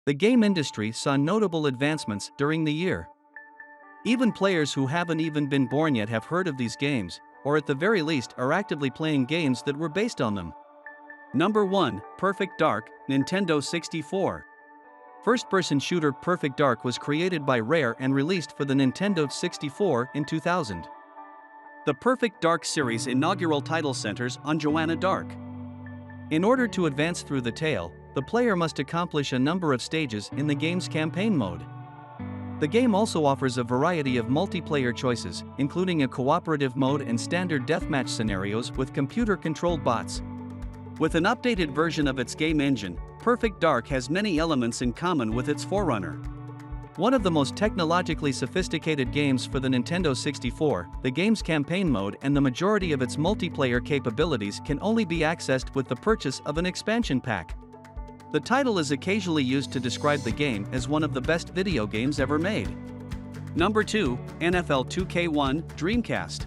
The game industry saw notable advancements during the year. Even players who haven't even been born yet have heard of these games, or at the very least are actively playing games that were based on them. Number 1, Perfect Dark, Nintendo 64. First-person shooter Perfect Dark was created by Rare and released for the Nintendo 64 in 2000. The Perfect Dark series' inaugural title centers on Joanna Dark. In order to advance through the tale, the player must accomplish a number of stages in the game's campaign mode. The game also offers a variety of multiplayer choices, including a cooperative mode and standard deathmatch scenarios with computer-controlled bots. With an updated version of its game engine, Perfect Dark has many elements in common with its forerunner. One of the most technologically sophisticated games for the Nintendo 64, the game's campaign mode and the majority of its multiplayer capabilities can only be accessed with the purchase of an expansion pack. The title is occasionally used to describe the game as one of the best video games ever made. Number 2, NFL 2K1, Dreamcast.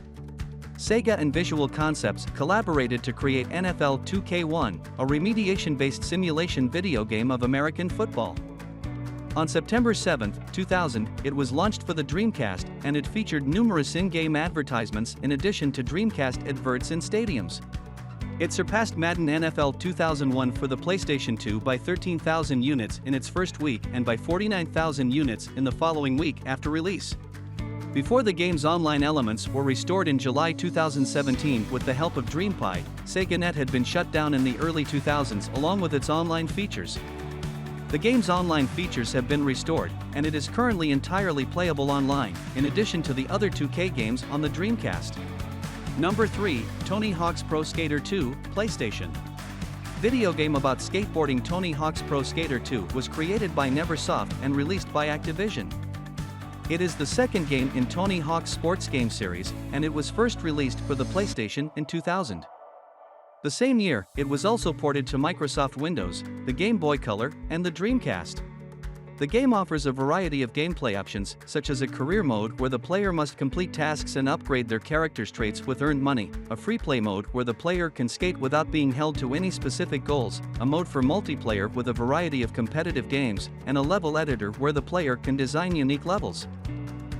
Sega and Visual Concepts collaborated to create NFL 2K1, a remediation-based simulation video game of American football. On September 7, 2000, it was launched for the Dreamcast, and it featured numerous in-game advertisements in addition to Dreamcast adverts in stadiums. It surpassed Madden NFL 2001 for the PlayStation 2 by 13,000 units in its first week and by 49,000 units in the following week after release. Before the game's online elements were restored in July 2017 with the help of DreamPie, SegaNet had been shut down in the early 2000s along with its online features. The game's online features have been restored, and it is currently entirely playable online, in addition to the other 2K games on the Dreamcast. Number 3, Tony Hawk's Pro Skater 2, PlayStation. Video game about skateboarding Tony Hawk's Pro Skater 2 was created by Neversoft and released by Activision. It is the second game in Tony Hawk's sports game series, and it was first released for the PlayStation in 2000. The same year, it was also ported to Microsoft Windows, the Game Boy Color, and the Dreamcast. The game offers a variety of gameplay options, such as a career mode where the player must complete tasks and upgrade their character's traits with earned money, a free play mode where the player can skate without being held to any specific goals, a mode for multiplayer with a variety of competitive games, and a level editor where the player can design unique levels.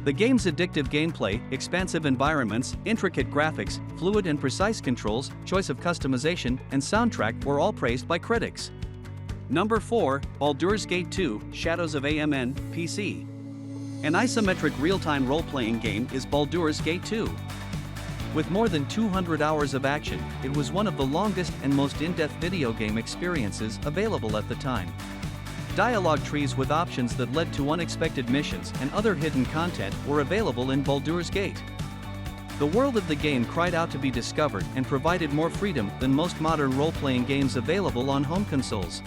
The game's addictive gameplay, expansive environments, intricate graphics, fluid and precise controls, choice of customization, and soundtrack were all praised by critics. Number 4, Baldurs Gate 2, Shadows of Amn, PC. An isometric real-time role-playing game is Baldurs Gate 2. With more than 200 hours of action, it was one of the longest and most in-depth video game experiences available at the time. Dialogue trees with options that led to unexpected missions and other hidden content were available in Baldurs Gate. The world of the game cried out to be discovered and provided more freedom than most modern role-playing games available on home consoles.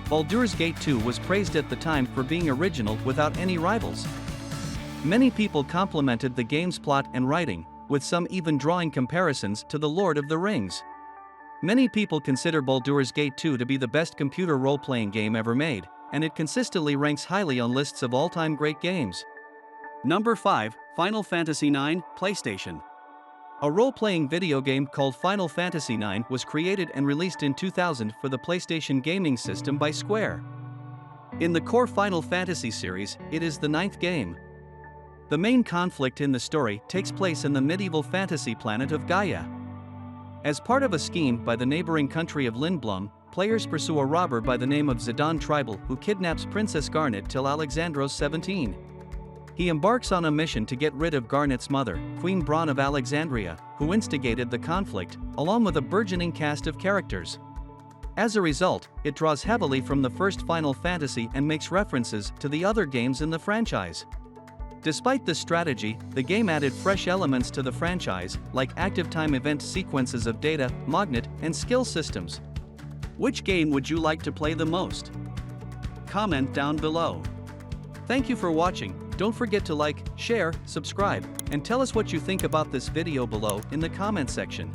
Baldurs Gate 2 was praised at the time for being original without any rivals. Many people complimented the game's plot and writing, with some even drawing comparisons to The Lord of the Rings. Many people consider Baldurs Gate 2 to be the best computer role-playing game ever made, and it consistently ranks highly on lists of all-time great games. Number 5, Final Fantasy IX, PlayStation. A role-playing video game called Final Fantasy IX was created and released in 2000 for the PlayStation gaming system by Square. In the core Final Fantasy series, it is the ninth game. The main conflict in the story takes place in the medieval fantasy planet of Gaia. As part of a scheme by the neighboring country of Lindblum, players pursue a robber by the name of Zidane Tribal who kidnaps Princess Garnet till Alexandros 17. He embarks on a mission to get rid of Garnet's mother, Queen Braun of Alexandria, who instigated the conflict, along with a burgeoning cast of characters. As a result, it draws heavily from the first Final Fantasy and makes references to the other games in the franchise. Despite this strategy, the game added fresh elements to the franchise, like active time event sequences of data, magnet, and skill systems. Which game would you like to play the most? Comment down below. Thank you for watching. Don't forget to like, share, subscribe, and tell us what you think about this video below in the comment section.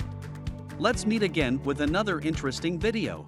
Let's meet again with another interesting video.